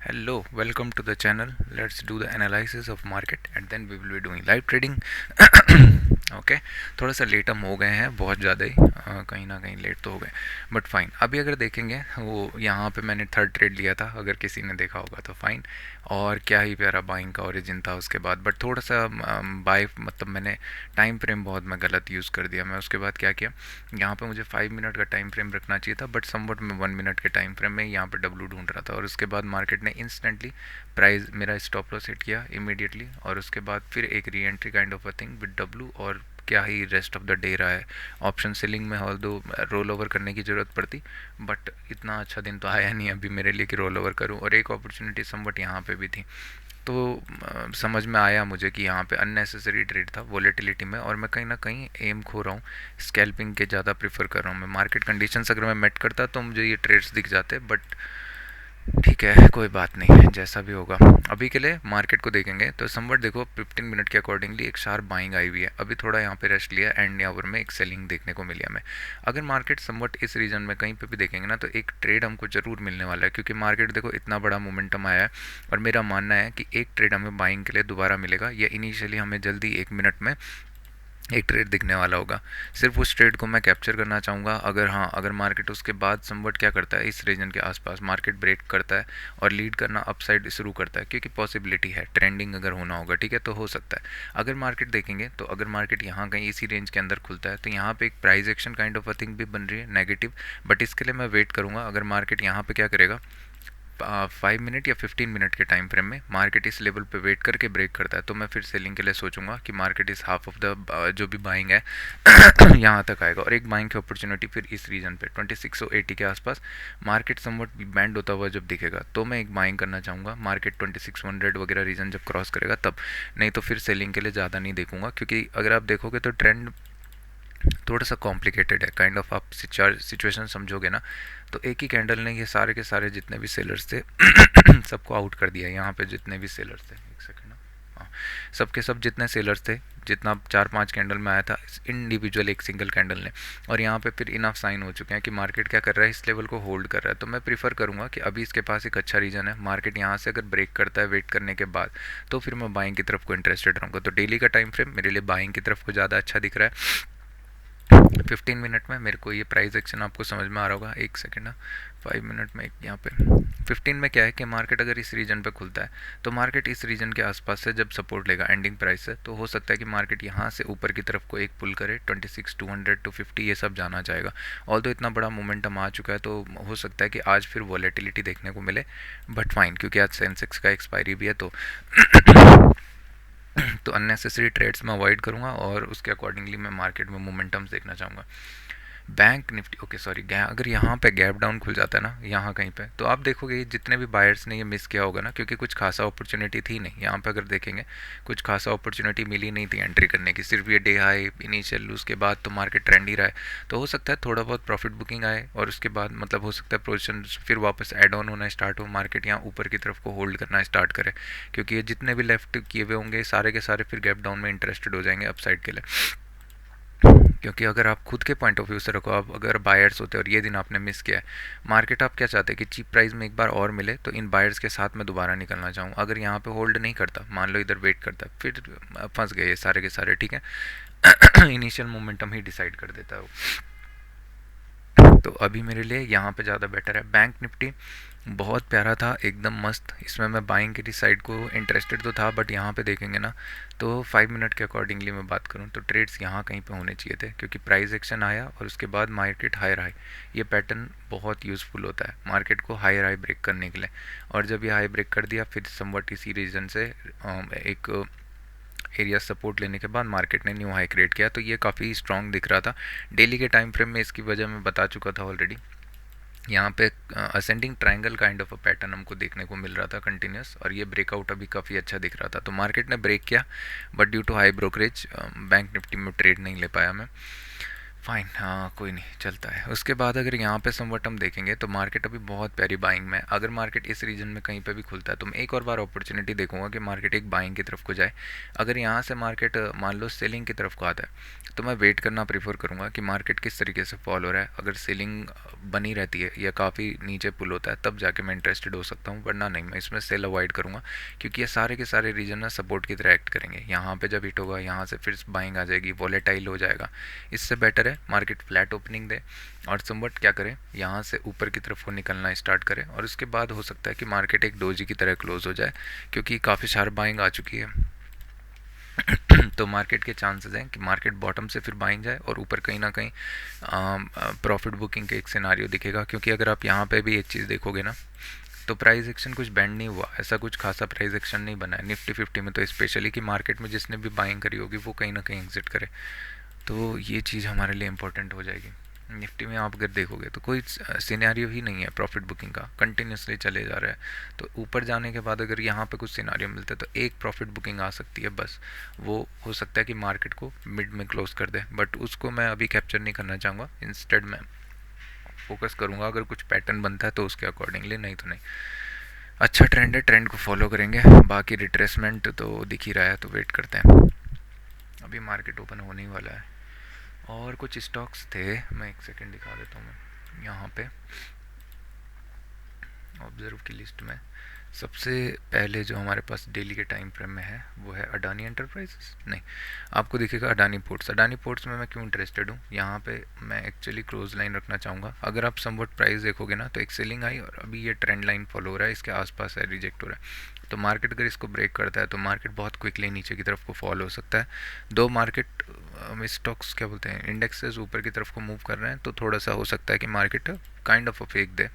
Hello, welcome to the channel. Let's do the analysis of market and then we will be doing live trading. Okay थोड़ा सा late हम हो गए हैं, बहुत ज़्यादा ही कहीं ना कहीं लेट तो हो गए, बट फाइन। अभी अगर देखेंगे वो यहाँ पे मैंने थर्ड ट्रेड लिया था, अगर किसी ने देखा होगा तो फाइन। और क्या ही प्यारा बाइंग का ओरिजिन था उसके बाद, बट थोड़ा सा बाय मतलब मैंने टाइम फ्रेम बहुत मैं गलत यूज़ कर दिया। मैं उसके बाद क्या किया, यहाँ पे मुझे 5 मिनट का टाइम फ्रेम रखना चाहिए था, बट समवट मैं 1 मिनट के टाइम फ्रेम में यहाँ पे डब्लू ढूंढ रहा था। और उसके बाद मार्केट ने इंस्टेंटली प्राइस मेरा स्टॉप लॉस हिट किया इमीडिएटली, और उसके बाद फिर एक re entry kind of a thing with W. और क्या ही रेस्ट ऑफ द डे रहा है। ऑप्शन सेलिंग में ऑल दो रोल ओवर करने की ज़रूरत पड़ती, बट इतना अच्छा दिन तो आया नहीं अभी मेरे लिए कि रोल ओवर करूँ। और एक अपॉर्चुनिटी समवट यहाँ पे भी थी, तो समझ में आया मुझे कि यहाँ पे अननेसेसरी ट्रेड था वॉलेटिलिटी में, और मैं कहीं ना कहीं एम खो रहा हूँ। स्कैल्पिंग के ज़्यादा प्रीफर कर रहा हूँ मैं। मार्केट कंडीशंस अगर मैं मेट करता तो मुझे ये ट्रेड्स दिख जाते, बट ठीक है कोई बात नहीं, जैसा भी होगा। अभी के लिए मार्केट को देखेंगे तो समवट देखो 15 मिनट के अकॉर्डिंगली एक शार्प बाइंग आई हुई है। अभी थोड़ा यहाँ पे रेस्ट लिया, एंड आवर में एक सेलिंग देखने को मिली हमें। अगर मार्केट समवट इस रीजन में कहीं पे भी देखेंगे ना, तो एक ट्रेड हमको जरूर मिलने वाला है, क्योंकि मार्केट देखो इतना बड़ा मोमेंटम आया है। और मेरा मानना है कि एक ट्रेड हमें बाइंग के लिए दोबारा मिलेगा, या इनिशियली हमें जल्दी 1 मिनट में एक ट्रेड दिखने वाला होगा। सिर्फ उस ट्रेड को मैं कैप्चर करना चाहूँगा। अगर हाँ, अगर मार्केट उसके बाद समवट क्या करता है, इस रीजन के आसपास मार्केट ब्रेक करता है और लीड करना अपसाइड शुरू करता है, क्योंकि पॉसिबिलिटी है ट्रेंडिंग अगर होना होगा, ठीक है, तो हो सकता है। अगर मार्केट देखेंगे तो अगर मार्केट यहाँ कहीं इसी रेंज के अंदर खुलता है, तो यहाँ पे एक price action kind of a thing भी बन रही है नेगेटिव, बट इसके लिए मैं वेट करूँगा। अगर मार्केट यहाँ पे क्या करेगा, 5 मिनट या 15 मिनट के टाइम फ्रेम में मार्केट इस लेवल पे वेट करके ब्रेक करता है, तो मैं फिर सेलिंग के लिए सोचूंगा कि मार्केट इस हाफ ऑफ द जो भी बाइंग है यहाँ तक आएगा। और एक बाइंग की अपॉर्चुनिटी फिर इस रीजन पे 2680 के आसपास मार्केट समवट बैंड होता हुआ जब दिखेगा, तो मैं एक बाइंग करना चाहूँगा। मार्केट 2600 वगैरह रीजन जब क्रॉस करेगा तब, नहीं तो फिर सेलिंग के लिए ज़्यादा नहीं देखूंगा। क्योंकि अगर आप देखोगे तो ट्रेंड थोड़ा सा कॉम्प्लिकेटेड है काइंड ऑफ। आप सिचुएशन समझोगे ना, तो एक ही कैंडल ने ये सारे के सारे जितने भी सेलर्स थे सबको आउट कर दिया। यहाँ पे जितने भी सेलर्स थे, एक सेकेंड ना, हाँ, सबके सब जितने सेलर्स थे, जितना 4-5 कैंडल में आया था इंडिविजुअल एक सिंगल कैंडल ने। और यहाँ पे फिर इनफ साइन हो चुके हैं कि मार्केट क्या कर रहा है, इस लेवल को होल्ड कर रहा है। तो मैं प्रीफर करूँगा कि अभी इसके पास एक अच्छा रीजन है, मार्केट यहाँ से अगर ब्रेक करता है वेट करने के बाद, तो फिर मैं बाइंग की तरफ को इंटरेस्टेड रहूँगा। तो डेली का टाइम फ्रेम मेरे लिए बाइंग की तरफ को ज़्यादा अच्छा दिख रहा है। 15 मिनट में मेरे को ये प्राइस एक्शन आपको समझ में आ रहा होगा, एक सेकेंड ना। 5 मिनट में यहाँ पे 15 में क्या है कि मार्केट अगर इस रीजन पे खुलता है, तो मार्केट इस रीजन के आसपास से जब सपोर्ट लेगा एंडिंग प्राइस से, तो हो सकता है कि मार्केट यहाँ से ऊपर की तरफ को एक पुल करे 26,200 टू 50, ये सब जाना चाहेगा। ऑल तो इतना बड़ा मोमेंटम आ चुका है, तो हो सकता है कि आज फिर वॉलेटिलिटी देखने को मिले, बट फाइन, क्योंकि आज सेंसेक्स का एक्सपायरी भी है, तो तो अननेसेसरी ट्रेड्स मैं अवॉइड करूँगा, और उसके अकॉर्डिंगली मैं मार्केट में मोमेंटम्स देखना चाहूँगा। बैंक निफ्टी, ओके सॉरी, अगर यहाँ पे गैप डाउन खुल जाता है ना यहाँ कहीं पे, तो आप देखोगे जितने भी बायर्स ने ये मिस किया होगा ना, क्योंकि कुछ खासा अपॉर्चुनिटी थी नहीं यहाँ पे। अगर देखेंगे कुछ खासा अपॉर्चुनिटी मिली नहीं थी एंट्री करने की, सिर्फ ये डे हाई इनिशियल, उसके बाद तो मार्केट ट्रेंड ही रहा है। तो हो सकता है थोड़ा बहुत प्रॉफिट बुकिंग आए, और उसके बाद मतलब हो सकता है पोजिशन फिर वापस एड ऑन होना स्टार्ट हो, मार्केट यहाँ ऊपर की तरफ को होल्ड करना स्टार्ट करे। क्योंकि ये जितने भी लेफ्ट किए हुए होंगे सारे के सारे फिर गैप डाउन में इंटरेस्टेड हो जाएंगे अपसाइड के लिए। क्योंकि अगर आप खुद के पॉइंट ऑफ व्यू से रखो, आप अगर बायर्स होते और ये दिन आपने मिस किया है, मार्केट आप क्या चाहते हैं कि चीप प्राइस में एक बार और मिले, तो इन बायर्स के साथ मैं दोबारा निकलना चाहूँ। अगर यहाँ पे होल्ड नहीं करता, मान लो इधर वेट करता, फिर फंस गए ये सारे के सारे, ठीक है। इनिशियल मोमेंटम ही डिसाइड कर देता है वो। तो अभी मेरे लिए यहाँ पे ज़्यादा बेटर है। बैंक निफ्टी बहुत प्यारा था, एकदम मस्त। इसमें मैं बाइंग की साइड को इंटरेस्टेड तो था, बट यहाँ पे देखेंगे ना, तो 5 मिनट के अकॉर्डिंगली मैं बात करूँ तो ट्रेड्स यहाँ कहीं पे होने चाहिए थे, क्योंकि प्राइस एक्शन आया और उसके बाद मार्केट हायर हाई, ये पैटर्न बहुत यूज़फुल होता है मार्केट को हायर हाई ब्रेक करने के लिए। और जब ये हाई ब्रेक कर दिया, फिर समवट इसी रीजन से एक एरिया सपोर्ट लेने के बाद मार्केट ने न्यू हाई क्रिएट किया, तो ये काफ़ी स्ट्रॉन्ग दिख रहा था। डेली के टाइम फ्रेम में इसकी वजह मैं बता चुका था ऑलरेडी। यहाँ पे ascending triangle kind of a pattern हमको देखने को मिल रहा था कंटिन्यूस, और ये ब्रेकआउट अभी काफ़ी अच्छा दिख रहा था। तो मार्केट ने ब्रेक किया, but due to high brokerage bank Nifty में ट्रेड नहीं ले पाया मैं। फाइन, हाँ कोई नहीं, चलता है। उसके बाद अगर यहाँ पे समवट हम देखेंगे तो मार्केट अभी बहुत प्यारी बाइंग में है। अगर मार्केट इस रीजन में कहीं पे भी खुलता है तो मैं एक और बार अपॉर्चुनिटी देखूंगा कि मार्केट एक बाइंग की तरफ को जाए। अगर यहाँ से मार्केट मान लो सेलिंग की तरफ को आता है तो मैं वेट करना प्रीफर करूँगा कि मार्केट किस तरीके से फॉल हो रहा है। अगर सेलिंग बनी रहती है या काफ़ी नीचे पुल होता है तब जाके मैं इंटरेस्टेड हो सकता हूँ, वरना नहीं, मैं इसमें सेल अवॉइड करूँगा। क्योंकि ये सारे के सारे रीजन ना सपोर्ट की तरह एक्ट करेंगे। यहाँ पे जब हिट होगा यहाँ से फिर बाइंग आ जाएगी, वॉलेटाइल हो जाएगा। इससे बेटर है मार्केट फ्लैट ओपनिंग दे और समवट क्या करें, यहाँ से ऊपर की तरफ वो निकलना स्टार्ट करें और उसके बाद हो सकता है कि मार्केट एक डोजी की तरह क्लोज हो जाए, क्योंकि काफ़ी शार्प बाइंग आ चुकी है। तो मार्केट के चांसेस हैं कि मार्केट बॉटम से फिर बाइंग जाए और ऊपर कहीं ना कहीं प्रॉफिट बुकिंग के एक सिनारियो दिखेगा। क्योंकि अगर आप यहाँ पे भी एक चीज़ देखोगे ना, तो प्राइस एक्शन कुछ बैंड नहीं हुआ, ऐसा कुछ खासा प्राइस एक्शन नहीं बना है निफ्टी 50 में, तो स्पेशली कि मार्केट में जिसने भी बाइंग करी होगी वो कहीं ना कहीं एग्जिट करे। तो ये चीज़ हमारे लिए इम्पोर्टेंट हो जाएगी। निफ्टी में आप अगर देखोगे तो कोई सिनेरियो ही नहीं है प्रॉफिट बुकिंग का, कंटिन्यूसली चले जा रहा है। तो ऊपर जाने के बाद अगर यहाँ पे कुछ सिनेरियो मिलता है तो एक प्रॉफिट बुकिंग आ सकती है बस, वो हो सकता है कि मार्केट को मिड में क्लोज कर दे, बट उसको मैं अभी कैप्चर नहीं करना चाहूँगा। इंस्टेड मैं फोकस करूँगा अगर कुछ पैटर्न बनता है तो उसके अकॉर्डिंगली, नहीं तो नहीं। अच्छा ट्रेंड है, ट्रेंड को फॉलो करेंगे। बाकी रिट्रेसमेंट तो दिख ही रहा है, तो वेट करते हैं। अभी मार्केट ओपन होने ही वाला है। और कुछ स्टॉक्स थे, मैं एक सेकंड दिखा देता हूँ मैं यहाँ पे ऑब्जर्व की लिस्ट में। सबसे पहले जो हमारे पास डेली के टाइम फ्रेम में है वो है अडानी एंटरप्राइजेस, नहीं, आपको दिखेगा अडानी पोर्ट्स। अडानी पोर्ट्स में मैं क्यों इंटरेस्टेड हूँ, यहाँ पे मैं एक्चुअली क्लोज लाइन रखना चाहूँगा। अगर आप समवट प्राइस देखोगे ना तो एक सेलिंग आई और अभी ये ट्रेंड लाइन फॉलो हो रहा है, इसके आसपास है, रिजेक्ट हो रहा है। तो मार्केट अगर इसको ब्रेक करता है तो मार्केट बहुत क्विकली नीचे की तरफ को फॉल हो सकता है। दो मार्केट स्टॉक्स क्या बोलते हैं, इंडेक्सेस ऊपर की तरफ को मूव कर रहे हैं, तो थोड़ा सा हो सकता है कि market kind of a fake दे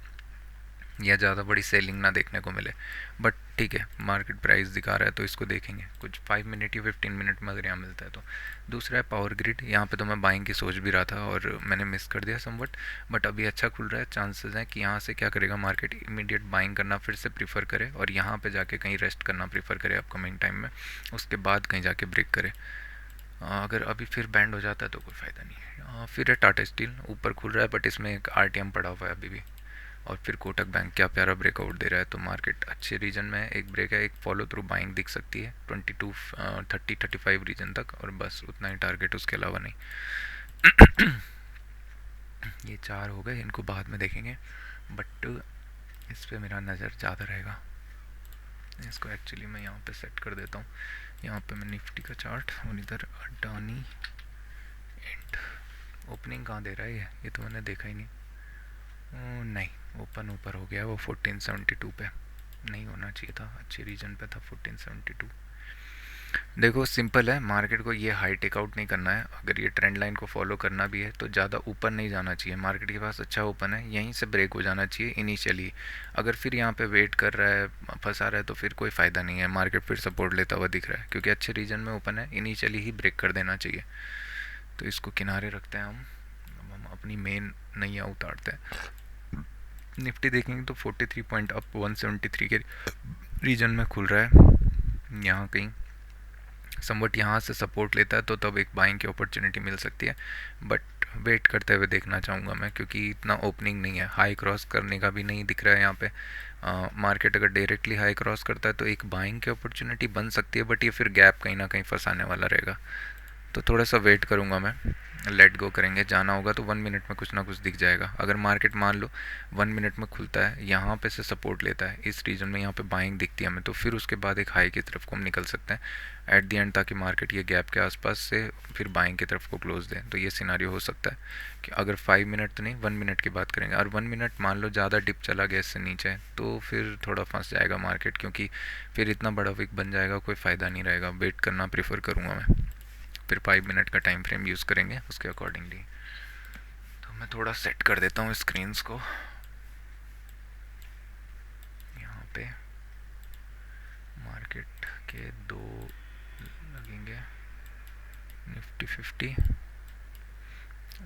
या ज़्यादा बड़ी सेलिंग ना देखने को मिले। बट ठीक है, मार्केट प्राइस दिखा रहा है तो इसको देखेंगे कुछ 5 मिनट या 15 मिनट में अगर यहाँ मिलता है तो। दूसरा है पावर ग्रिड, यहाँ पे तो मैं बाइंग की सोच भी रहा था और मैंने मिस कर दिया समवट, बट अभी अच्छा खुल रहा है। चांसेस हैं कि यहाँ से क्या करेगा मार्केट, इमीडिएट बाइंग करना फिर से प्रीफर करे और यहाँ पे जाके कहीं रेस्ट करना प्रीफर करे अपकमिंग टाइम में, उसके बाद कहीं जाके ब्रेक करे। अगर अभी फिर बैंड हो जाता है तो कोई फ़ायदा नहीं है। फिर है टाटा स्टील, ऊपर खुल रहा है बट इसमें एक RTM पड़ा हुआ है अभी भी। और फिर कोटक बैंक क्या प्यारा ब्रेकआउट दे रहा है, तो मार्केट अच्छे रीजन में है। एक ब्रेक है, एक फॉलो थ्रू बाइंग दिख सकती है 22 30 35 रीजन तक, और बस उतना ही टारगेट, उसके अलावा नहीं। ये चार हो गए, इनको बाद में देखेंगे, बट इस पर मेरा नज़र ज़्यादा रहेगा। इसको एक्चुअली मैं यहाँ पे सेट कर देता हूँ। यहाँ पे मैं निफ्टी का चार्ट और इधर अडानी एंड ओपनिंग कहाँ दे रहा है ये तो मैंने देखा ही नहीं। नहीं, ओपन ऊपर हो गया वो 1472 पे, नहीं होना चाहिए था, अच्छे रीजन पे था 1472। देखो सिंपल है, मार्केट को ये हाई टेकआउट नहीं करना है। अगर ये ट्रेंड लाइन को फॉलो करना भी है तो ज़्यादा ऊपर नहीं जाना चाहिए। मार्केट के पास अच्छा ओपन है, यहीं से ब्रेक हो जाना चाहिए इनिशियली। अगर फिर यहाँ पे वेट कर रहा है, फंसा रहा है, तो फिर कोई फ़ायदा नहीं है। मार्केट फिर सपोर्ट लेता हुआ दिख रहा है क्योंकि अच्छे रीजन में ओपन है, इनिशियली ही ब्रेक कर देना चाहिए। तो इसको किनारे रखते हैं हम। अब हम अपनी मेन नैया उतारते हैं। निफ्टी देखेंगे तो 43 पॉइंट अप 173 के रीजन में खुल रहा है। यहाँ कहीं समवट यहाँ से सपोर्ट लेता है तो तब एक बाइंग की अपॉर्चुनिटी मिल सकती है, बट वेट करते हुए देखना चाहूँगा मैं, क्योंकि इतना ओपनिंग नहीं है, हाई क्रॉस करने का भी नहीं दिख रहा है यहाँ पे। मार्केट अगर डायरेक्टली हाई क्रॉस करता है तो एक बाइंग की अपॉर्चुनिटी बन सकती है, बट ये फिर गैप कहीं ना कहीं फंसाने वाला रहेगा। तो थोड़ा सा वेट करूँगा मैं, लेट गो करेंगे। जाना होगा तो 1 मिनट में कुछ ना कुछ दिख जाएगा। अगर मार्केट मान लो 1 मिनट में खुलता है, यहाँ पे से सपोर्ट लेता है इस रीजन में, यहाँ पे बाइंग दिखती है हमें, तो फिर उसके बाद एक हाई की तरफ को हम निकल सकते हैं एट दी एंड, ताकि मार्केट ये गैप के आसपास से फिर बाइंग की तरफ को क्लोज दे। तो ये सिनारियो हो सकता है कि अगर 5 मिनट तो नहीं, 1 मिनट की बात करेंगे, और 1 मिनट मान लो ज़्यादा डिप चला गया इससे नीचे तो फिर थोड़ा फंस जाएगा मार्केट, क्योंकि फिर इतना बड़ा विक बन जाएगा, कोई फ़ायदा नहीं रहेगा। वेट करना प्रीफर करूँगा मैं। फिर 5 मिनट का टाइम फ्रेम यूज़ करेंगे उसके अकॉर्डिंगली। तो मैं थोड़ा सेट कर देता हूँ स्क्रीन्स को यहाँ पे। मार्केट के दो लगेंगे, निफ्टी 50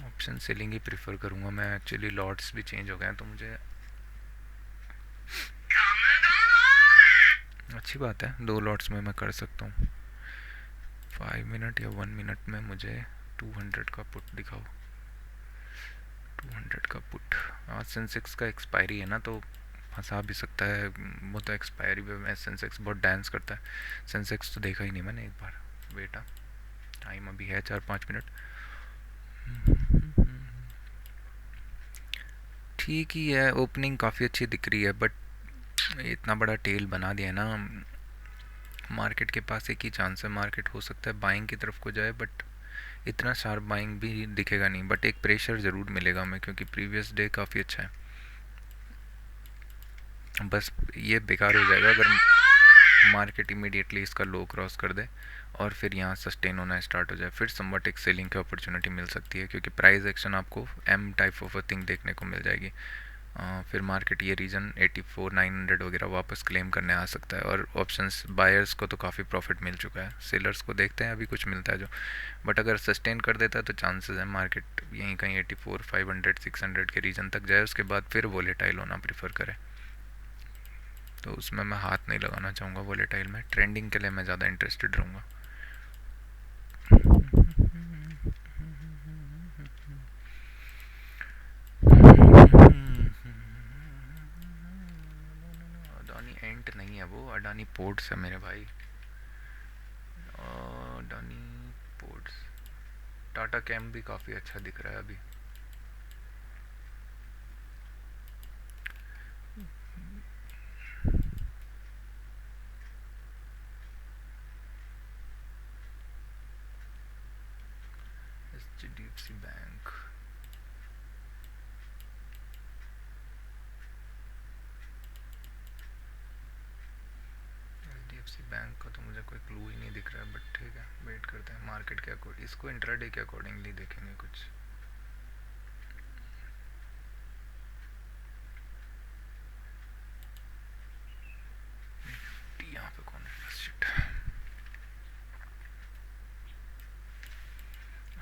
ऑप्शन सेलिंग ही प्रीफर करूँगा मैं। एक्चुअली लॉट्स भी चेंज हो गए हैं तो मुझे अच्छी बात है, 2 लॉट्स में मैं कर सकता हूँ। 5 मिनट या 1 मिनट में मुझे 200 का पुट दिखाओ। 200 का पुट। आज सेंसेक्स का एक्सपायरी है ना, तो फंसा भी सकता है। वो तो एक्सपायरी में सेंसेक्स बहुत डांस करता है। सेंसेक्स तो देखा ही नहीं मैंने एक बार। बेटा टाइम अभी है 4-5 मिनट। ठीक ही है, ओपनिंग काफ़ी अच्छी दिख रही है, बट इतना बड़ा टेल बना दिया ना। मार्केट के पास एक ही चांस है, मार्केट हो सकता है बाइंग की तरफ को जाए, बट इतना शार्प बाइंग भी दिखेगा नहीं। बट एक प्रेशर ज़रूर मिलेगा हमें, क्योंकि प्रीवियस डे काफ़ी अच्छा है। बस ये बेकार हो जाएगा अगर मार्केट इमीडिएटली इसका लो क्रॉस कर दे और फिर यहाँ सस्टेन होना स्टार्ट हो जाए, फिर समवट एक सेलिंग की अपॉर्चुनिटी मिल सकती है, क्योंकि प्राइस एक्शन आपको M type of a thing देखने को मिल जाएगी। फिर मार्केट ये रीजन 84-900 वगैरह वापस क्लेम करने आ सकता है। और ऑप्शंस बायर्स को तो काफ़ी प्रॉफिट मिल चुका है, सेलर्स को देखते हैं अभी कुछ मिलता है जो। बट अगर सस्टेन कर देता है तो चांसेस है मार्केट यहीं कहीं 84-500-600 के रीजन तक जाए, उसके बाद फिर वोलेटाइल होना प्रीफर करे। तो उसमें मैं हाथ नहीं लगाना चाहूँगा वोलेटाइल में। ट्रेंडिंग के लिए मैं ज़्यादा इंटरेस्टेड रहूँगा। अडानी एंट नहीं है वो, अडानी पोर्ट्स है मेरे भाई। अडानी पोर्ट्स। टाटा कैम भी काफ़ी अच्छा दिख रहा है अभी। HDFC bank. HDFC बैंक का तो मुझे कोई क्लू ही नहीं दिख रहा है, बट ठीक है, वेट करते हैं मार्केट के अकॉर्डिंग। इसको इंट्राडे के अकॉर्डिंगली देखेंगे कुछ। यहाँ पे कौन है? शिट।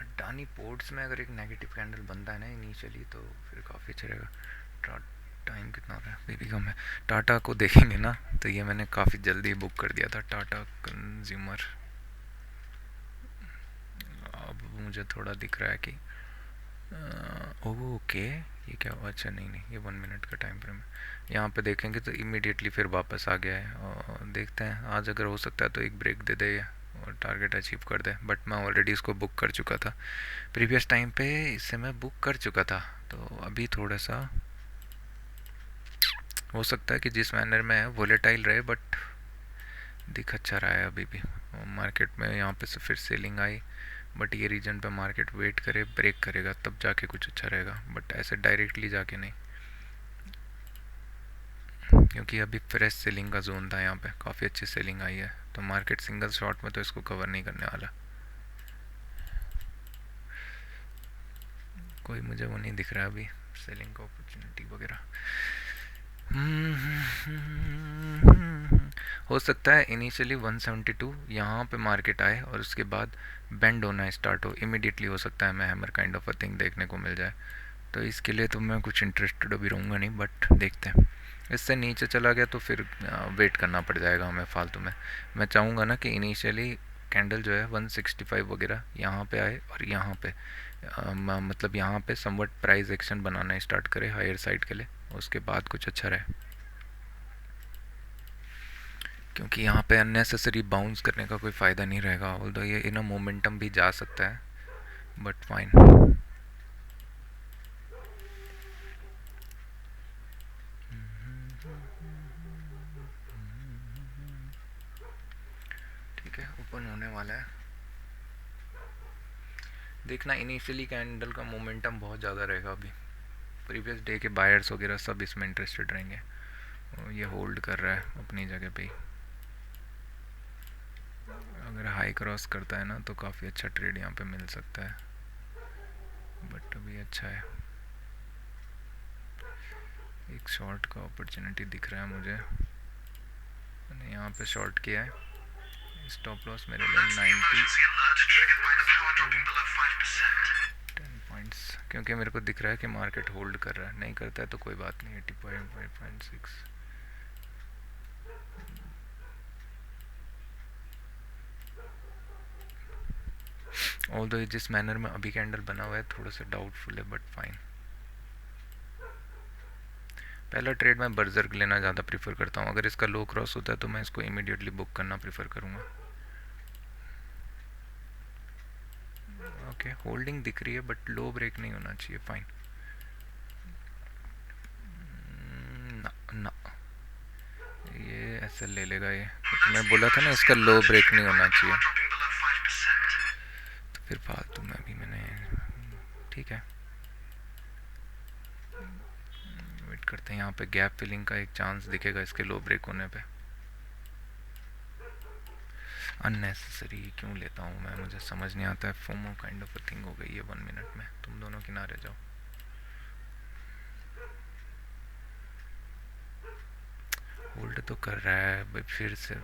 अडानी पोर्ट्स में अगर एक नेगेटिव कैंडल बनता है ना इनिशियली, तो फिर काफ़ी अच्छा रहेगा। टाइम कितना हो रहा है? बेबी कम है। टाटा को देखेंगे ना, तो ये मैंने काफ़ी जल्दी बुक कर दिया था, टाटा कंज्यूमर। अब मुझे थोड़ा दिख रहा है कि ओके ये क्या हुआ? अच्छा नहीं नहीं, ये 1 मिनट का टाइम फ्रेम है। यहाँ पे देखेंगे तो इमीडिएटली फिर वापस आ गया है। और देखते हैं आज अगर हो सकता है तो एक ब्रेक दे दे और टारगेट अचीव कर दे। बट मैं ऑलरेडी इसको बुक कर चुका था प्रीवियस टाइम पे, इससे मैं बुक कर चुका था। तो अभी थोड़ा सा हो सकता है कि जिस मैनर में है वोलेटाइल रहे, बट दिख अच्छा रहा है अभी भी मार्केट में। यहाँ पे से फिर सेलिंग आई, बट ये रीजन पे मार्केट वेट करे, ब्रेक करेगा तब जाके कुछ अच्छा रहेगा, बट ऐसे डायरेक्टली जाके नहीं, क्योंकि अभी फ्रेश सेलिंग का जोन था। यहाँ पे काफ़ी अच्छी सेलिंग आई है, तो मार्केट सिंगल शॉट में तो इसको कवर नहीं करने वाला। कोई मुझे वो नहीं दिख रहा अभी सेलिंग का अपॉर्चुनिटी वगैरह। हो सकता है इनिशियली 172 यहाँ पे मार्केट आए और उसके बाद बेंड होना स्टार्ट हो, इमीडिएटली हो सकता है मैं hammer kind of a thing देखने को मिल जाए। तो इसके लिए तो मैं कुछ इंटरेस्टेड अभी रहूँगा नहीं, बट देखते हैं। इससे नीचे चला गया तो फिर वेट करना पड़ जाएगा हमें फालतू में। मैं चाहूँगा ना कि इनिशियली कैंडल जो है 165 वगैरह यहाँ पे आए और यहाँ पे मतलब यहाँ पे समवट प्राइस एक्शन बनाना स्टार्ट करे हायर साइड के लिए, उसके बाद कुछ अच्छा रहे। क्योंकि यहाँ पे अननेसेसरी बाउंस करने का कोई फ़ायदा नहीं रहेगा। ऑल्दो ये इन मोमेंटम भी जा सकता है, बट फाइन। ठीक है, ओपन होने वाला है। देखना इनिशियली कैंडल का मोमेंटम बहुत ज़्यादा रहेगा अभी। प्रीवियस डे के बायर्स वगैरह सब इसमें इंटरेस्टेड रहेंगे। ये होल्ड कर रहा है अपनी जगह पे ही। अगर हाई क्रॉस करता है ना तो काफ़ी अच्छा ट्रेड यहाँ पे मिल सकता है, बट अभी अच्छा है। एक शॉर्ट का अपॉर्चुनिटी दिख रहा है मुझे, मैंने यहाँ पे शॉर्ट किया है। स्टॉप लॉस मेरे लिए 10 पॉइंट्स, क्योंकि मेरे को दिख रहा है कि मार्केट होल्ड कर रहा है। नहीं करता है तो कोई बात नहीं। 80.5.6 ऑल्दो जिस मैनर में अभी कैंडल बना हुआ है थोड़ा सा डाउटफुल है, बट फाइन। पहला ट्रेड मैं बर्जर्क लेना ज़्यादा प्रीफर करता हूँ। अगर इसका लो क्रॉस होता है तो मैं इसको इमीडिएटली बुक करना प्रीफर करूँगा। ओके, होल्डिंग दिख रही है बट लो ब्रेक नहीं होना चाहिए। फाइन। ना ना, ये ऐसे ले लेगा ये, तो मैं बोला था ना इसका लो ब्रेक नहीं होना चाहिए, तो फिर फालतू में भी मैंने, ठीक है वेट करते हैं। यहाँ पे गैप फिलिंग का एक चांस दिखेगा इसके लो ब्रेक होने पे। अननेसेसरी क्यों लेता हूँ मैं, मुझे समझ नहीं आता है। FOMO kind of a thing हो गई है 1 मिनट में। तुम दोनों किनारे जाओ। होल्ड तो कर रहा है भाई फिर से।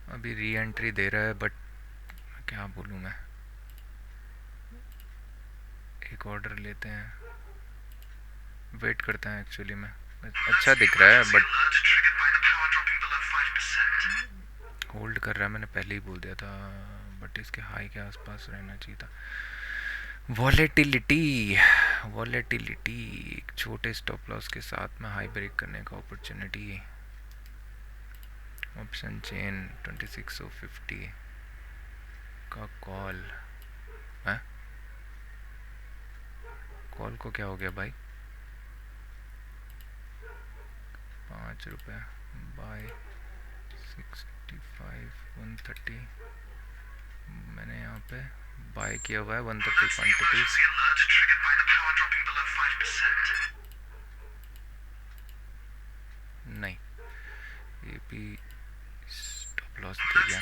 अभी री एंट्री दे रहा है बट क्या बोलूँ मैं। एक ऑर्डर लेते हैं, वेट करते हैं। एक्चुअली में अच्छा दिख रहा है बट होल्ड कर रहा है, मैंने पहले ही बोल दिया था। बट इसके हाई के आसपास रहना चाहिए था। वॉलेटिलिटी, वॉलेटिलिटी, एक छोटे स्टॉप लॉस के साथ में हाई ब्रेक करने का अपॉर्चुनिटी। ऑप्शन चेन 2650 का कॉल है। कॉल को क्या हो गया भाई, 5 रुपये बाय 65 130। मैंने यहाँ पे बाय किया हुआ है 130 क्वान्टिटीज। नहीं, ये भी स्टॉप लॉस दे गया।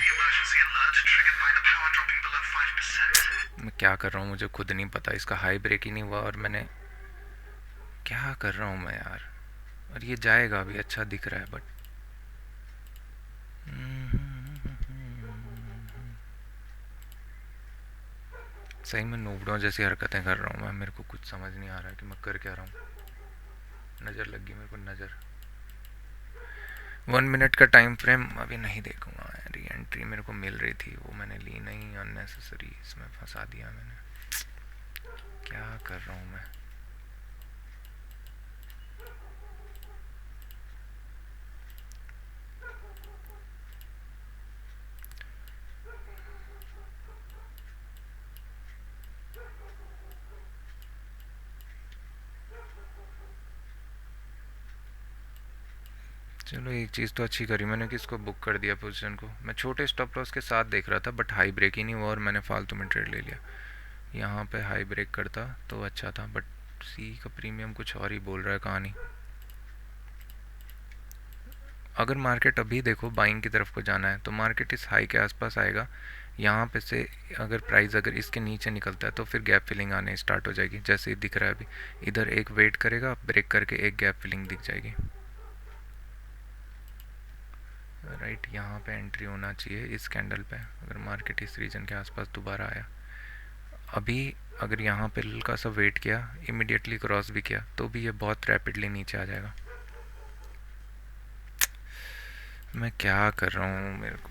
मैं क्या कर रहा हूँ मुझे खुद नहीं पता। इसका हाई ब्रेक ही नहीं हुआ और मैंने क्या कर रहा हूँ मैं यार। और ये जाएगा अभी, अच्छा दिख रहा है बट सही में नूबड़ों जैसी हरकतें कर रहा हूँ मैं। मेरे को कुछ समझ नहीं आ रहा है कि मैं कर क्या रहा हूँ। नज़र लग गई मेरे को, नज़र। 1 मिनट का टाइम फ्रेम अभी नहीं देखूंगा। री एंट्री मेरे को मिल रही थी, वो मैंने ली नहीं। अननेसेसरी इसमें फंसा दिया मैंने। क्या कर रहा हूँ मैं। चलो एक चीज़ तो अच्छी करी मैंने कि इसको बुक कर दिया पोजीशन को। मैं छोटे स्टॉप लॉस के साथ देख रहा था बट हाई ब्रेक ही नहीं हुआ और मैंने फालतू में ट्रेड ले लिया। यहाँ पे हाई ब्रेक करता तो अच्छा था बट सी का प्रीमियम कुछ और ही बोल रहा है कहानी। अगर मार्केट अभी देखो बाइंग की तरफ को जाना है तो मार्केट इस हाई के आसपास आएगा। यहाँ पे से अगर प्राइस अगर इसके नीचे निकलता है तो फिर गैप फिलिंग आने स्टार्ट हो जाएगी। जैसे दिख रहा है अभी, इधर एक वेट करेगा, ब्रेक करके एक गैप फिलिंग दिख जाएगी। राइट, यहाँ पे एंट्री होना चाहिए इस कैंडल पे। अगर मार्केट इस रीजन के आसपास दोबारा आया, अभी अगर यहाँ पे हल्का सा वेट किया, इमिडिएटली क्रॉस भी किया, तो भी ये बहुत रैपिडली नीचे आ जाएगा। मैं क्या कर रहा हूँ मेरे को।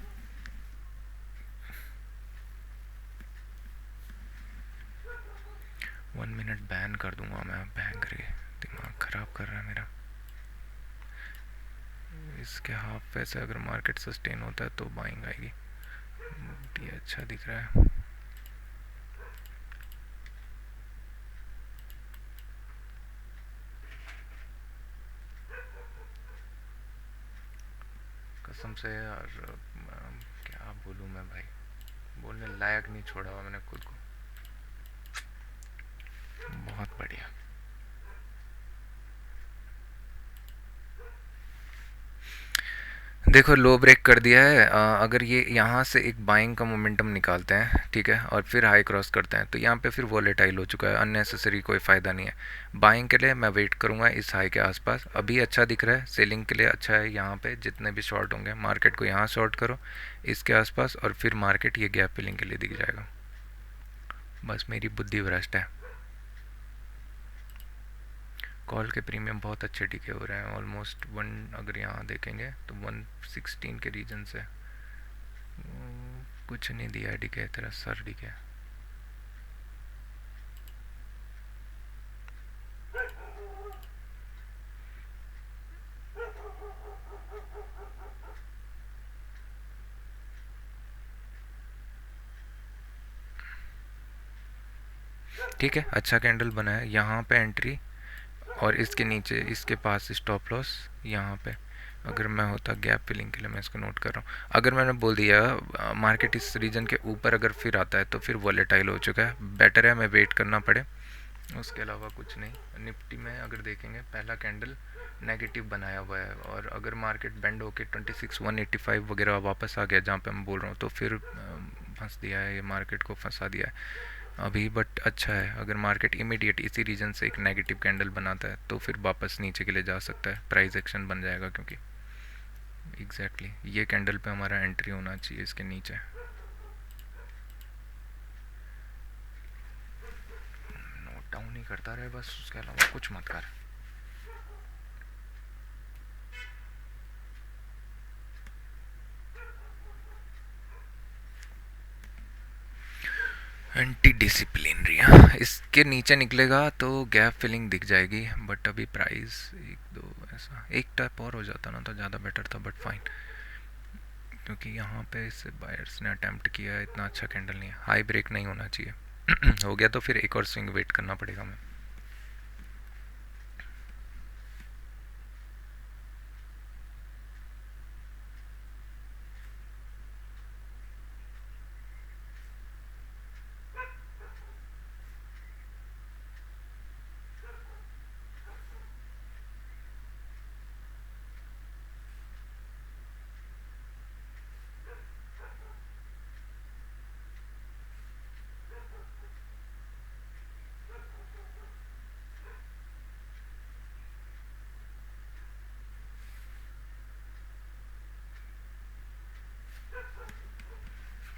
वन मिनट बैन कर दूंगा मैं, बैन करके दिमाग ख़राब कर रहा है मेरा। इसके हाफ पे से अगर मार्केट सस्टेन होता है तो बाइंग आएगी। ये अच्छा दिख रहा है। कसम से यार, क्या बोलूँ मैं भाई, बोलने लायक नहीं छोड़ा हुआ मैंने खुद को। बहुत बढ़िया। देखो लो ब्रेक कर दिया है। अगर ये यहाँ से एक बाइंग का मोमेंटम निकालते हैं, ठीक है, और फिर हाई क्रॉस करते हैं तो यहाँ पे फिर वॉलेटाइल हो चुका है। अननेसेसरी कोई फ़ायदा नहीं है। बाइंग के लिए मैं वेट करूँगा इस हाई के आसपास। अभी अच्छा दिख रहा है, सेलिंग के लिए अच्छा है। यहाँ पे जितने भी शॉर्ट होंगे मार्केट को यहाँ शॉर्ट करो इसके आसपास, और फिर मार्केट ये गैप फिलिंग के लिए दिख जाएगा। बस मेरी बुद्धि भ्रष्ट है। कॉल के प्रीमियम बहुत अच्छे टिके हो रहे हैं। ऑलमोस्ट वन, अगर यहाँ देखेंगे तो 116 के रीजन से कुछ नहीं दिया है। डिके तेरा सर डिके। ठीक है, अच्छा कैंडल बना है, यहाँ पे एंट्री और इसके नीचे इसके पास स्टॉप लॉस यहाँ पे। अगर मैं होता गैप फिलिंग के लिए, मैं इसको नोट कर रहा हूँ, अगर मैंने बोल दिया मार्केट इस रीजन के ऊपर अगर फिर आता है तो फिर वॉलेटाइल हो चुका है, बेटर है हमें वेट करना पड़े, उसके अलावा कुछ नहीं। निफ्टी में अगर देखेंगे पहला कैंडल नेगेटिव बनाया हुआ है, और अगर मार्केट बेंड होके 26,185 वगैरह वापस आ गया जहाँ पे मैं बोल रहा हूँ, तो फिर फंस दिया है, ये मार्केट को फंसा दिया है अभी। बट अच्छा है, अगर मार्केट इमीडिएट इसी रीजन से एक नेगेटिव कैंडल बनाता है तो फिर वापस नीचे के लिए जा सकता है, प्राइस एक्शन बन जाएगा, क्योंकि एग्जैक्टली ये कैंडल पे हमारा एंट्री होना चाहिए इसके नीचे। नोट डाउन ही करता रहे बस, उसके अलावा कुछ मत कर। एंटी डिसिप्लिनरी, हाँ इसके नीचे निकलेगा तो गैप फिलिंग दिख जाएगी, बट अभी प्राइस एक दो ऐसा एक टाइप और हो जाता ना तो ज़्यादा बेटर था, बट फाइन, क्योंकि यहाँ पे इससे बायर्स ने अटेम्प्ट किया है, इतना अच्छा कैंडल नहीं है, हाई ब्रेक नहीं होना चाहिए। हो गया तो फिर एक और स्विंग वेट करना पड़ेगा हमें।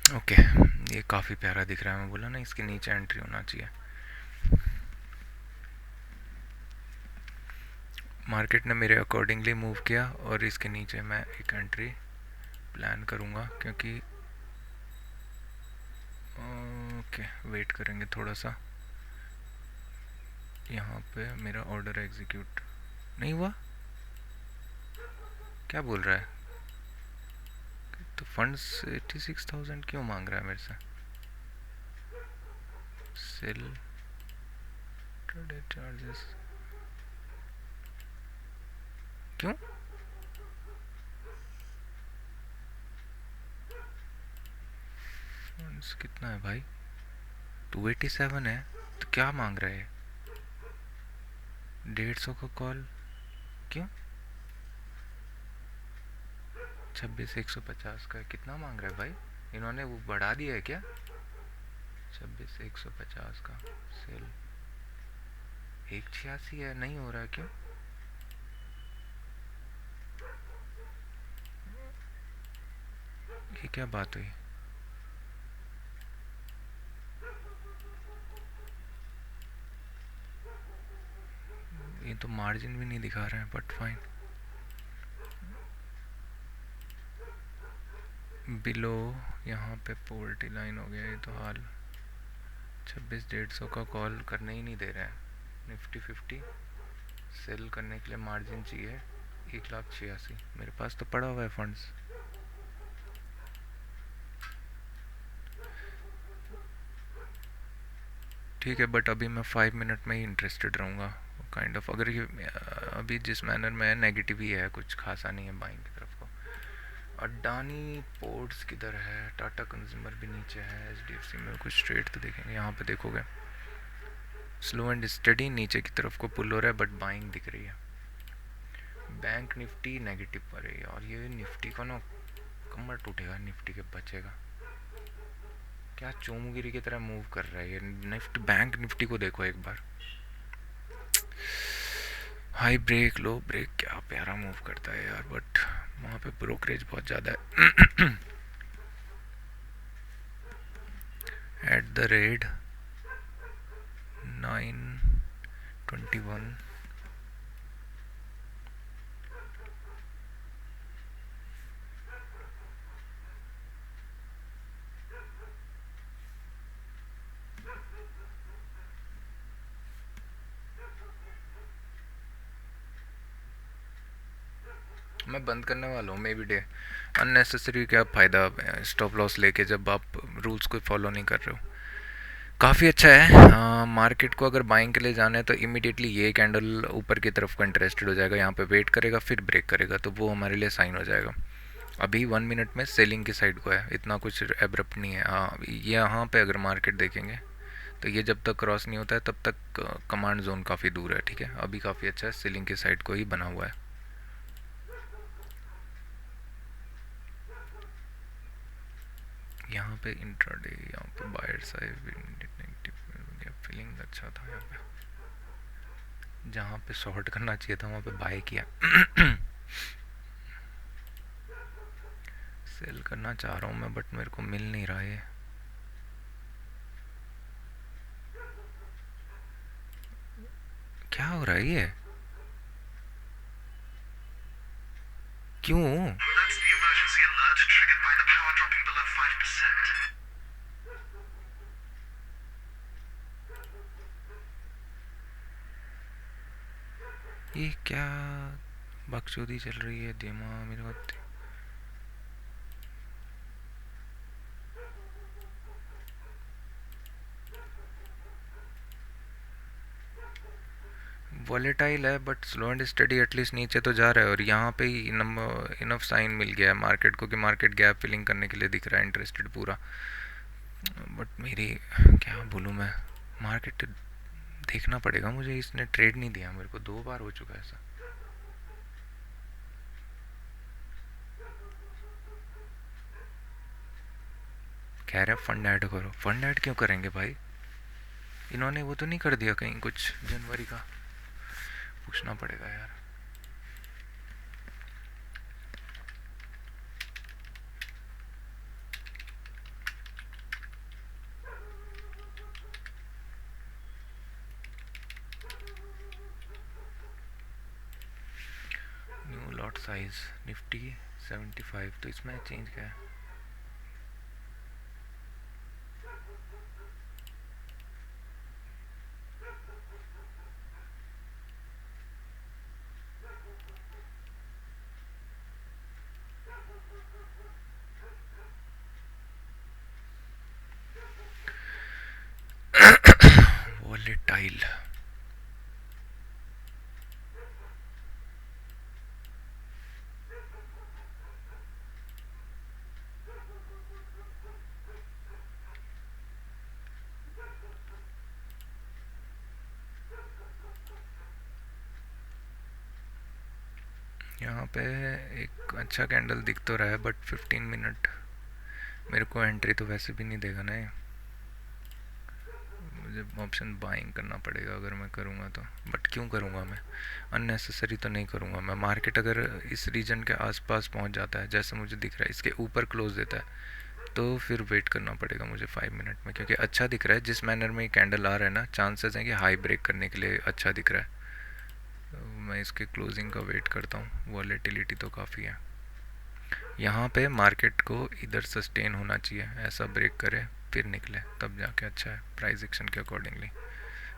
ओके, ये काफ़ी प्यारा दिख रहा है, मैं बोला ना इसके नीचे एंट्री होना चाहिए। मार्केट ने मेरे अकॉर्डिंगली मूव किया और इसके नीचे मैं एक एंट्री प्लान करूँगा, क्योंकि ओके वेट करेंगे थोड़ा सा। यहाँ पे मेरा ऑर्डर एग्जीक्यूट नहीं हुआ, क्या बोल रहा है, तो फंड्स 86,000 क्यों मांग रहा है मेरे से। सेल ट्रेड चार्जेस क्यों, फंड्स कितना है भाई, 287 है, तो क्या मांग रहा है, 150 का कॉल क्यों, 26,150 का कितना मांग रहा है भाई, इन्होंने वो बढ़ा दिया है क्या, 26,150 का सेल 186 है, नहीं हो रहा है क्यों, ये क्या बात हुई। ये तो मार्जिन भी नहीं दिखा रहे हैं, बट फाइन। बिलो यहाँ पे पोल्टी लाइन हो गया, ये तो हाल 26,150 का कॉल करने ही नहीं दे रहे हैं। निफ्टी 50 सेल करने के लिए मार्जिन चाहिए 1,86,000, मेरे पास तो पड़ा हुआ है फंड्स। ठीक है, बट अभी मैं 5 मिनट में ही इंटरेस्टेड रहूँगा काइंड ऑफ, अगर ये अभी जिस मैनर में है नेगेटिव ही है, कुछ खासा नहीं है बाइंग की तरफ को। अडानी पोर्ट्स किधर है, टाटा कंज्यूमर भी नीचे है, एचडीएफसी में कुछ ट्रेड तो देखेंगे, यहाँ पे देखोगे स्लो एंड स्टडी नीचे की तरफ को पुल हो रहा है, बट बाइंग दिख रही है। बैंक निफ्टी नेगेटिव पर है, और ये निफ्टी का ना कमर टूटेगा, निफ्टी के बचेगा, क्या चोमगिरी की तरह मूव कर रहा है ये निफ्टी। बैंक निफ्टी को देखो एक बार, हाई ब्रेक लो ब्रेक, क्या प्यारा मूव करता है यार, बट वहाँ पे ब्रोकरेज बहुत ज़्यादा है। एट द रेट 921 मैं बंद करने वाला हूँ मे बी डे, अननेसेसरी क्या फ़ायदा स्टॉप लॉस लेके जब आप रूल्स को फॉलो नहीं कर रहे हो। काफ़ी अच्छा है। मार्केट को अगर बाइंग के लिए जाना है तो इमीडिएटली ये कैंडल ऊपर की तरफ को इंटरेस्टेड हो जाएगा, यहाँ पे वेट करेगा फिर ब्रेक करेगा, तो वो हमारे लिए साइन हो जाएगा। अभी 1 मिनट में सेलिंग की साइड को है, इतना कुछ एब्रप्ट नहीं है। ये यहाँ पे अगर मार्केट देखेंगे तो ये जब तक क्रॉस नहीं होता है तब तक कमांड जोन काफ़ी दूर है। ठीक है, अभी काफ़ी अच्छा है, सेलिंग की साइड को ही बना हुआ है। यहाँ पे इंट्राडे, यहाँ पे बायर साइड फीलिंग अच्छा था। यहाँ पे जहाँ पे शॉर्ट करना चाहिए था वहाँ पे बाय किया। सेल करना चाह रहा हूँ मैं बट मेरे को मिल नहीं रहा है। क्या हो रहा है ये, क्यों? ये क्या बकचोदी चल रही है दिमाग मेरे को। वॉलेटाइल है but slow and study at least नीचे तो जा रहा है, और यहाँ पे ही इनफ साइन मिल गया है मार्केट को कि मार्केट गैप फिलिंग करने के लिए दिख रहा है इंटरेस्टेड पूरा। बट मेरी क्या बोलूँ मैं, मार्केट देखना पड़ेगा मुझे, इसने ट्रेड नहीं दिया मेरे को, 2 बार हो चुका है ऐसा। कह रहे फंड ऐड करो, फंड ऐड क्यों करेंगे भाई? इन्होंने वो तो नहीं कर दिया कहीं कुछ जनवरी का? पूछना पड़ेगा यार। न्यू लॉट साइज निफ्टी 75, तो इसमें चेंज क्या है? वॉलेटाइल, यहाँ पे एक अच्छा कैंडल दिख तो रहा है बट 15 मिनट मेरे को एंट्री तो वैसे भी नहीं देगा ना ये। मुझे ऑप्शन बाइंग करना पड़ेगा अगर मैं करूँगा तो, बट क्यों करूँगा मैं? अननेसेसरी तो नहीं करूँगा मैं। मार्केट अगर इस रीजन के आसपास पहुँच जाता है जैसे मुझे दिख रहा है, इसके ऊपर क्लोज देता है, तो फिर वेट करना पड़ेगा मुझे 5 मिनट में, क्योंकि अच्छा दिख रहा है जिस मैनर में ये कैंडल आ रहा है ना, चांसेस हैं कि हाई ब्रेक करने के लिए अच्छा दिख रहा है। तो मैं इसके क्लोजिंग का वेट करता हूँ, वॉलेटिलिटी तो काफ़ी है। यहाँ पे मार्केट को इधर सस्टेन होना चाहिए, ऐसा ब्रेक करे फिर निकले तब जाके अच्छा है प्राइस एक्शन के अकॉर्डिंगली।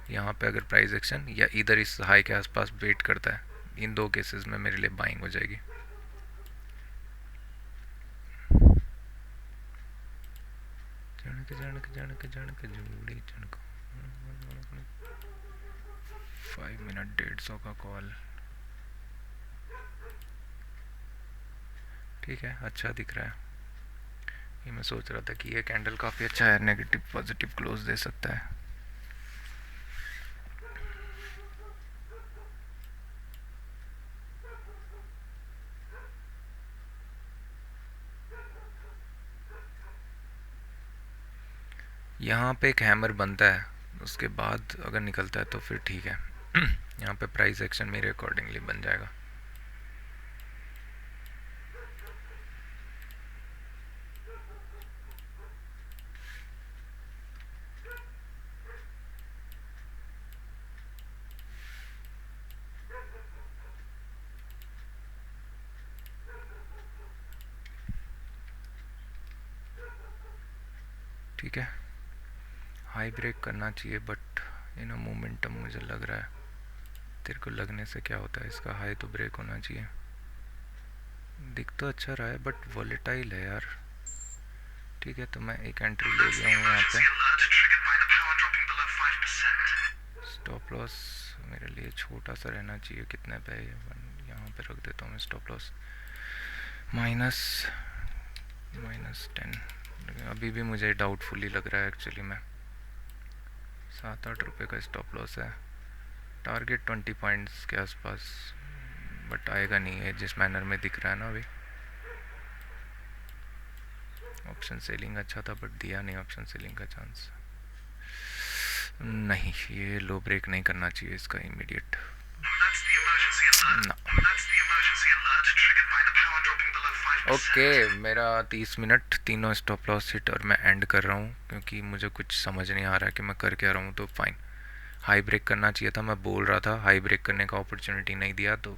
यहाँ पे अगर प्राइस एक्शन या इधर इस हाई के आसपास वेट करता है, इन 2 केसेस में मेरे लिए बाइंग हो जाएगी। जनक जनक जनक जोड़ी जनक 5 मिनट 150 का कॉल। ठीक है, अच्छा दिख रहा है। ये मैं सोच रहा था कि ये कैंडल काफ़ी अच्छा है, नेगेटिव पॉजिटिव क्लोज दे सकता है। यहाँ पे एक हैमर बनता है, उसके बाद अगर निकलता है तो फिर ठीक है। यहाँ पे प्राइस एक्शन मेरे अकॉर्डिंगली बन जाएगा। ठीक है, हाई ब्रेक करना चाहिए बट इन मोमेंटम मुझे लग रहा है। तेरे को लगने से क्या होता है, इसका हाई तो ब्रेक होना चाहिए। दिख तो अच्छा रहा है बट वॉलेटाइल है यार। ठीक है, तो मैं एक एंट्री ले लिया हूँ यहाँ पे। स्टॉप लॉस मेरे लिए छोटा सा रहना चाहिए, कितने पे है, यहाँ पे रख देता हूँ मैं स्टॉप लॉस माइनस -10। अभी भी मुझे डाउटफुली लग रहा है एक्चुअली में, 7-8 रुपये का स्टॉप लॉस है, टारगेट 20 पॉइंट्स के आसपास, बट आएगा नहीं है जिस मैनर में दिख रहा है ना अभी। ऑप्शन सेलिंग अच्छा था बट दिया नहीं ऑप्शन सेलिंग का चांस। नहीं, ये लो ब्रेक नहीं करना चाहिए इसका इमीडिएट ना। ओके, मेरा 30 मिनट तीनों स्टॉप लॉस हिट और मैं एंड कर रहा हूँ क्योंकि मुझे कुछ समझ नहीं आ रहा है कि मैं कर क्या रहा हूँ। तो फाइन, हाई ब्रेक करना चाहिए था, मैं बोल रहा था हाई ब्रेक करने का अपॉर्चुनिटी नहीं दिया, तो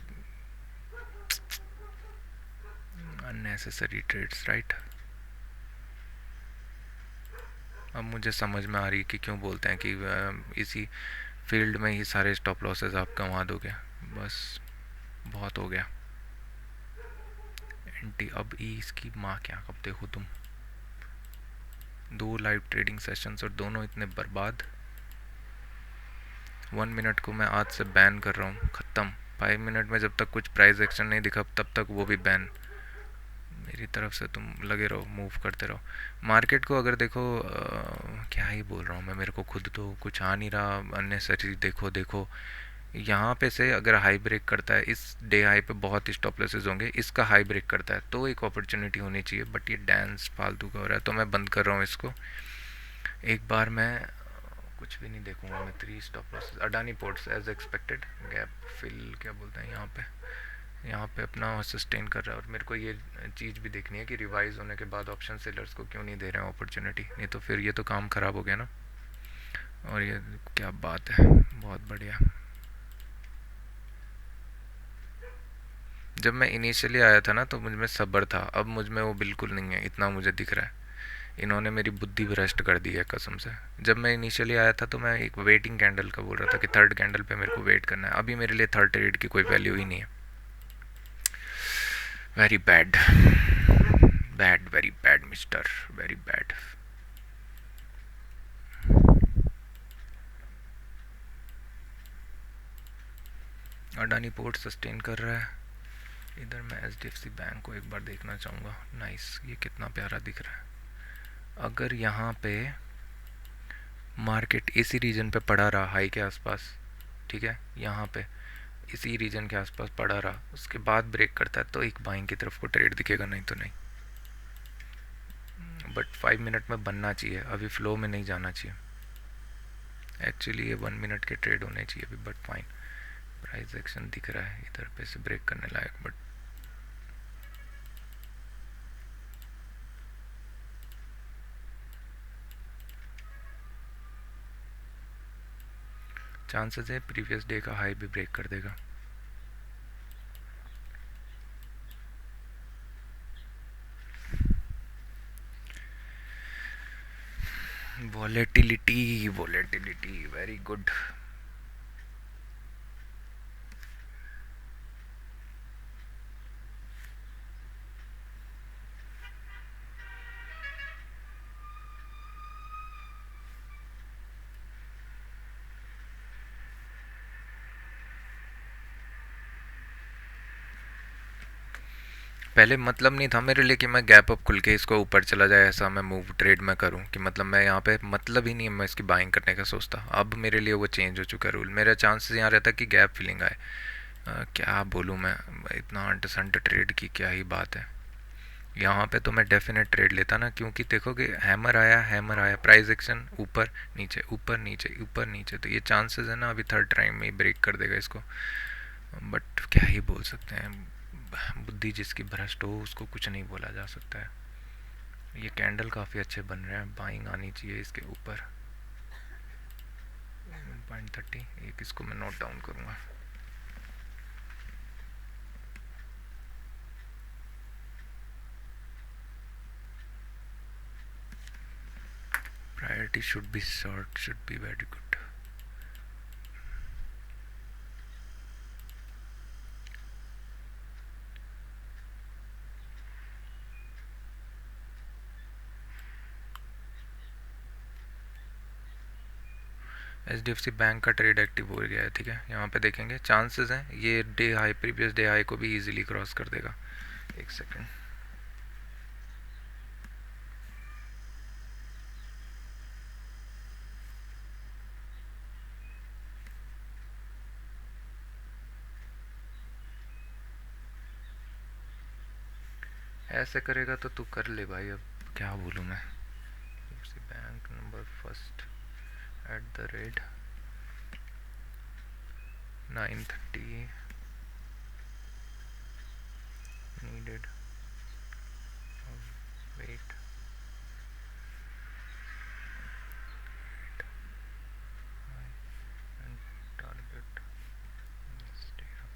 अननेसेसरी ट्रेड्स राइट। अब मुझे समझ में आ रही है कि क्यों बोलते हैं कि इसी फील्ड में ही सारे स्टॉप लॉसेस आप कमा दोगे, बस बहुत हो गया। एंटी अब ई इसकी माँ क्या, कब देखो तुम 2 लाइव ट्रेडिंग सेशंस और दोनों इतने बर्बाद। 1 मिनट को मैं आज से बैन कर रहा हूँ, ख़त्म। 5 मिनट में जब तक कुछ प्राइस एक्शन नहीं दिखा तब तक वो भी बैन। मेरी तरफ से तुम लगे रहो, मूव करते रहो मार्केट को। अगर देखो क्या ही बोल रहा हूँ मैं, मेरे को खुद तो कुछ आ नहीं रहा, अननेसेसरी देखो देखो। यहाँ पे से अगर हाई ब्रेक करता है, इस डे हाई पे बहुत स्टॉप लॉसेस होंगे, इसका हाई ब्रेक करता है तो एक अपॉर्चुनिटी होनी चाहिए, बट ये डांस फालतू का हो रहा है, तो मैं बंद कर रहा हूँ इसको। एक बार मैं कुछ भी नहीं देखूंगा मैं। 3 stop losses, Adani ports as expected, gap fill क्या बोलते हैं यहाँ पे अपना सस्टेन कर रहा है। और मेरे को ये चीज़ भी देखनी है कि रिवाइज होने के बाद ऑप्शन सेलर्स को क्यों नहीं दे रहे हैं अपॉर्चुनिटी, नहीं तो फिर ये तो काम ख़राब हो गया ना। और ये क्या बात है, बहुत बढ़िया। जब मैं इनिशियली आया था ना तो मुझ में सब्र था, अब मुझ में वो बिल्कुल नहीं है, इतना मुझे दिख रहा है। इन्होंने मेरी बुद्धि भ्रष्ट कर दी है कसम से। जब मैं इनिशियली आया था तो मैं एक वेटिंग कैंडल का बोल रहा था कि थर्ड कैंडल पे मेरे को वेट करना है, अभी मेरे लिए थर्ड ट्रेड की कोई वैल्यू ही नहीं है। Very bad, bad, very bad mister, very bad. Adani port sustain कर रहा है। इधर मैं HDFC बैंक को एक बार देखना चाहूँगा। नाइस, ये कितना प्यारा दिख रहा है। अगर यहाँ पे मार्केट इसी रीजन पे पड़ा रहा हाई के आसपास, ठीक है, यहाँ पे इसी रीजन के आसपास पड़ा रहा, उसके बाद ब्रेक करता है तो एक बाइंग की तरफ को ट्रेड दिखेगा, नहीं तो नहीं। बट 5 मिनट में बनना चाहिए, अभी फ्लो में नहीं जाना चाहिए। एक्चुअली ये 1 मिनट के ट्रेड होने चाहिए अभी, बट फाइन। प्राइस एक्शन दिख रहा है इधर पे से ब्रेक करने लायक, बट चांसेस है प्रीवियस डे का हाई भी ब्रेक कर देगा। Volatility, volatility very good. पहले मतलब नहीं था मेरे लिए कि मैं गैप अप खुल के इसको ऊपर चला जाए ऐसा मैं मूव ट्रेड में करूं, कि मतलब मैं यहाँ पे मतलब ही नहीं है मैं इसकी बाइंग करने का सोचता। अब मेरे लिए वो चेंज हो चुका है रूल। मेरा चांसेस यहाँ रहता कि गैप फिलिंग आए। क्या बोलूँ मैं, इतना अंट संट ट्रेड की क्या ही बात है। यहाँ पे तो मैं डेफिनेट ट्रेड लेता ना, क्योंकि देखो कि हैमर आया प्राइस एक्शन ऊपर नीचे ऊपर नीचे ऊपर नीचे, तो ये चांसेस है ना अभी थर्ड टाइम में ही ब्रेक कर देगा इसको। बट क्या ही बोल सकते हैं, बुद्धि जिसकी भ्रष्ट हो उसको कुछ नहीं बोला जा सकता है। ये कैंडल काफ़ी अच्छे बन रहे हैं, बाइंग आनी चाहिए इसके ऊपर। 1.30 एक इसको मैं नोट डाउन करूँगा। Priority should be short, should be very good. HDFC bank का ट्रेड एक्टिव हो गया है, ठीक है। यहाँ पे देखेंगे चांसेस हैं ये day high, previous day high को भी इजीली क्रॉस कर देगा। एक सेकेंड, ऐसे करेगा तो तू कर ले भाई, अब क्या बोलूँ मैं। HDFC bank number first @ 9:30 needed, wait, and target stay up.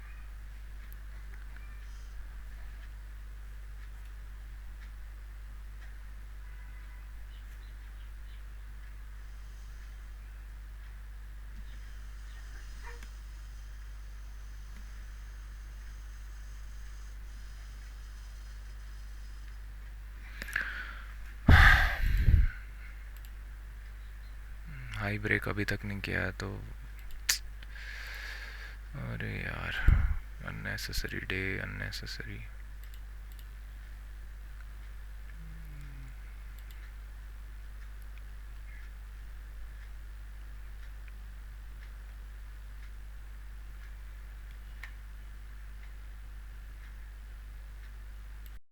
High break अभी तक नहीं किया है तो, अरे यार, अननेसेसरी डे, अननेसेसरी।